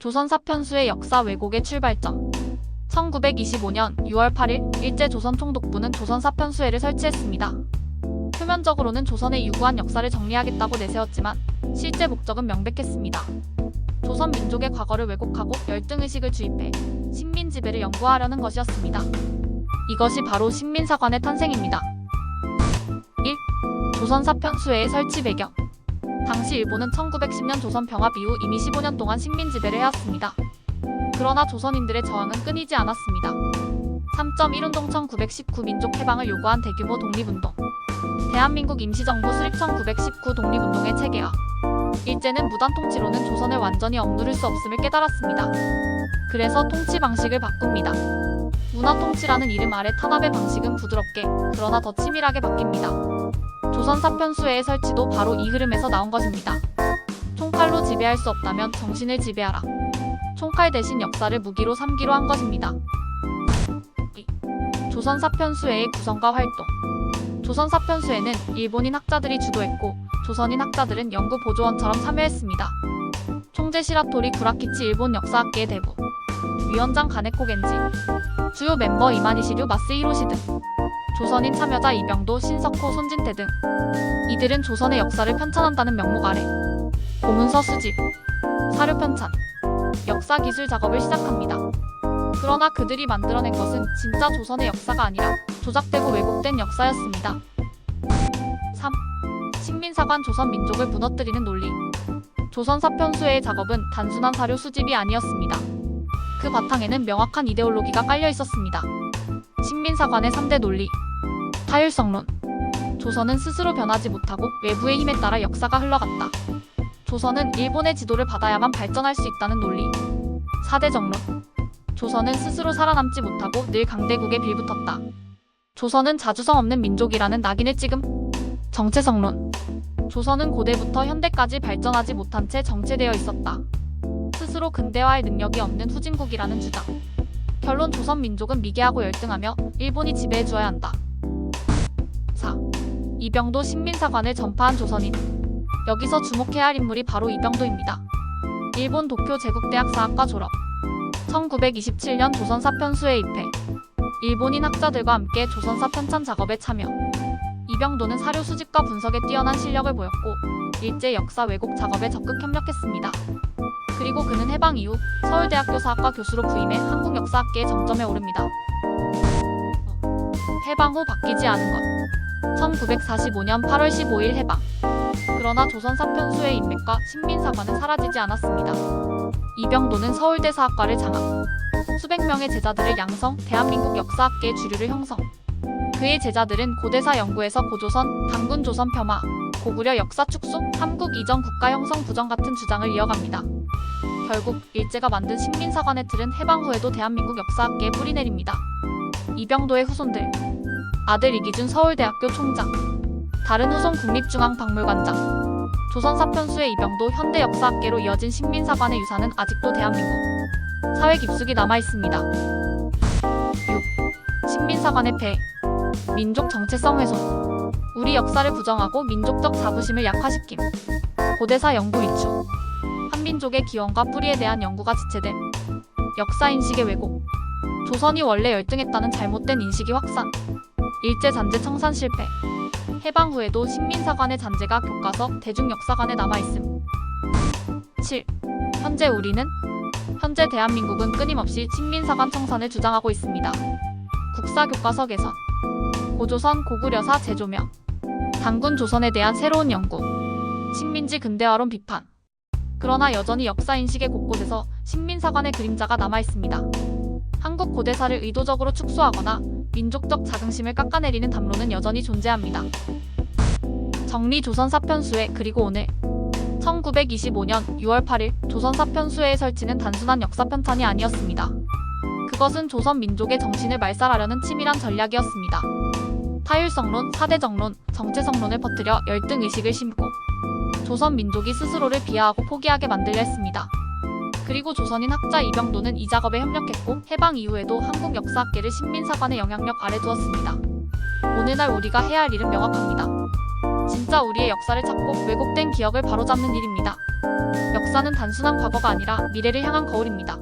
조선 사편수의 역사 왜곡의 출발점. 1925년 6월 8일 일제조선총독부는 조선 사편수회를 설치했습니다. 표면적으로는 조선의 유구한 역사를 정리하겠다고 내세웠지만 실제 목적은 명백했습니다. 조선 민족의 과거를 왜곡하고 열등의식을 주입해 식민지배를 연구하려는 것이었습니다. 이것이 바로 식민사관의 탄생입니다. 1. 조선 사편수회의 설치 배경. 당시 일본은 1910년 조선 병합 이후 이미 15년 동안 식민지배를 해왔습니다. 그러나 조선인들의 저항은 끊이지 않았습니다. 3.1운동 1919 민족 해방을 요구한 대규모 독립운동. 대한민국 임시정부 수립 1919 독립운동의 체계화. 일제는 무단 통치로는 조선을 완전히 억누를 수 없음을 깨달았습니다. 그래서 통치 방식을 바꿉니다. 문화 통치라는 이름 아래 탄압의 방식은 부드럽게 그러나 더 치밀하게 바뀝니다. 조선 사편수회의 설치도 바로 이 흐름에서 나온 것입니다. 총칼로 지배할 수 없다면 정신을 지배하라. 총칼 대신 역사를 무기로 삼기로 한 것입니다. 조선 사편수회의 구성과 활동. 조선 사편수회는 일본인 학자들이 주도했고 조선인 학자들은 연구 보조원처럼 참여했습니다. 총재 시라토리 구라키치 일본 역사학계의 대부, 위원장 가네코 겐지, 주요 멤버 이마니시류 마스 히로시 등 조선인 참여자 이병도, 신석호, 손진태 등 이들은 조선의 역사를 편찬한다는 명목 아래 고문서 수집, 사료 편찬, 역사 기술 작업을 시작합니다. 그러나 그들이 만들어낸 것은 진짜 조선의 역사가 아니라 조작되고 왜곡된 역사였습니다. 3. 식민사관 조선 민족을 무너뜨리는 논리. 조선 사편수회의 작업은 단순한 사료 수집이 아니었습니다. 그 바탕에는 명확한 이데올로기가 깔려 있었습니다. 식민사관의 3대 논리. 타율성론. 조선은 스스로 변하지 못하고 외부의 힘에 따라 역사가 흘러갔다. 조선은 일본의 지도를 받아야만 발전할 수 있다는 논리. 4대 정론. 조선은 스스로 살아남지 못하고 늘 강대국에 빌붙었다. 조선은 자주성 없는 민족이라는 낙인을 찍음. 정체성론. 조선은 고대부터 현대까지 발전하지 못한 채 정체되어 있었다. 스스로 근대화할 능력이 없는 후진국이라는 주장. 결론, 조선 민족은 미개하고 열등하며 일본이 지배해주어야 한다. 4. 이병도 식민사관을 전파한 조선인. 여기서 주목해야 할 인물이 바로 이병도입니다. 일본 도쿄 제국대학 사학과 졸업. 1927년 조선 사편수회에 입회. 일본인 학자들과 함께 조선사 편찬 작업에 참여. 이병도는 사료 수집과 분석에 뛰어난 실력을 보였고 일제 역사 왜곡 작업에 적극 협력했습니다. 그리고 그는 해방 이후 서울대학교 사학과 교수로 부임해 한국 역사학계의 정점에 오릅니다. 해방 후 바뀌지 않은 것. 1945년 8월 15일 해방. 그러나 조선 사편수회 인맥과 식민사관은 사라지지 않았습니다. 이병도는 서울대 사학과를 장악. 수백 명의 제자들을 양성, 대한민국 역사학계의 주류를 형성. 그의 제자들은 고대사 연구에서 고조선, 단군조선 폄하, 고구려 역사 축소, 삼국 이전 국가 형성 부정 같은 주장을 이어갑니다. 결국 일제가 만든 식민사관의 틀은 해방 후에도 대한민국 역사학계에 뿌리내립니다. 이병도의 후손들. 아들 이기준 서울대학교 총장. 다른 후손 국립중앙박물관장. 조선 사편수회 이병도 현대 역사학계로 이어진 식민사관의 유산은 아직도 대한민국 사회 깊숙이 남아있습니다. 6. 식민사관의 폐해. 민족 정체성 훼손. 우리 역사를 부정하고 민족적 자부심을 약화시킴. 고대사 연구 위축. 한민족의 기원과 뿌리에 대한 연구가 지체됨. 역사인식의 왜곡. 조선이 원래 열등했다는 잘못된 인식이 확산. 일제 잔재 청산 실패. 해방 후에도 식민사관의 잔재가 교과서, 대중역사관에 남아있음. 7. 현재 우리는? 현재 대한민국은 끊임없이 식민사관 청산을 주장하고 있습니다. 국사교과서 개선. 고조선, 고구려사 재조명. 단군 조선에 대한 새로운 연구. 식민지 근대화론 비판. 그러나 여전히 역사인식의 곳곳에서 식민사관의 그림자가 남아있습니다. 한국 고대사를 의도적으로 축소하거나 민족적 자긍심을 깎아내리는 담론은 여전히 존재합니다. 정리. 조선 사편수회 그리고 오늘. 1925년 6월 8일 조선 사편수회의 설치는 단순한 역사 편찬이 아니었습니다. 그것은 조선 민족의 정신을 말살하려는 치밀한 전략이었습니다. 타율성론, 4대 정론, 정체성론을 퍼뜨려 열등의식을 심고 조선 민족이 스스로를 비하하고 포기하게 만들려 했습니다. 그리고 조선인 학자 이병도는 이 작업에 협력했고 해방 이후에도 한국 역사학계를 식민사관의 영향력 아래 두었습니다. 오늘날 우리가 해야 할 일은 명확합니다. 진짜 우리의 역사를 찾고 왜곡된 기억을 바로잡는 일입니다. 역사는 단순한 과거가 아니라 미래를 향한 거울입니다.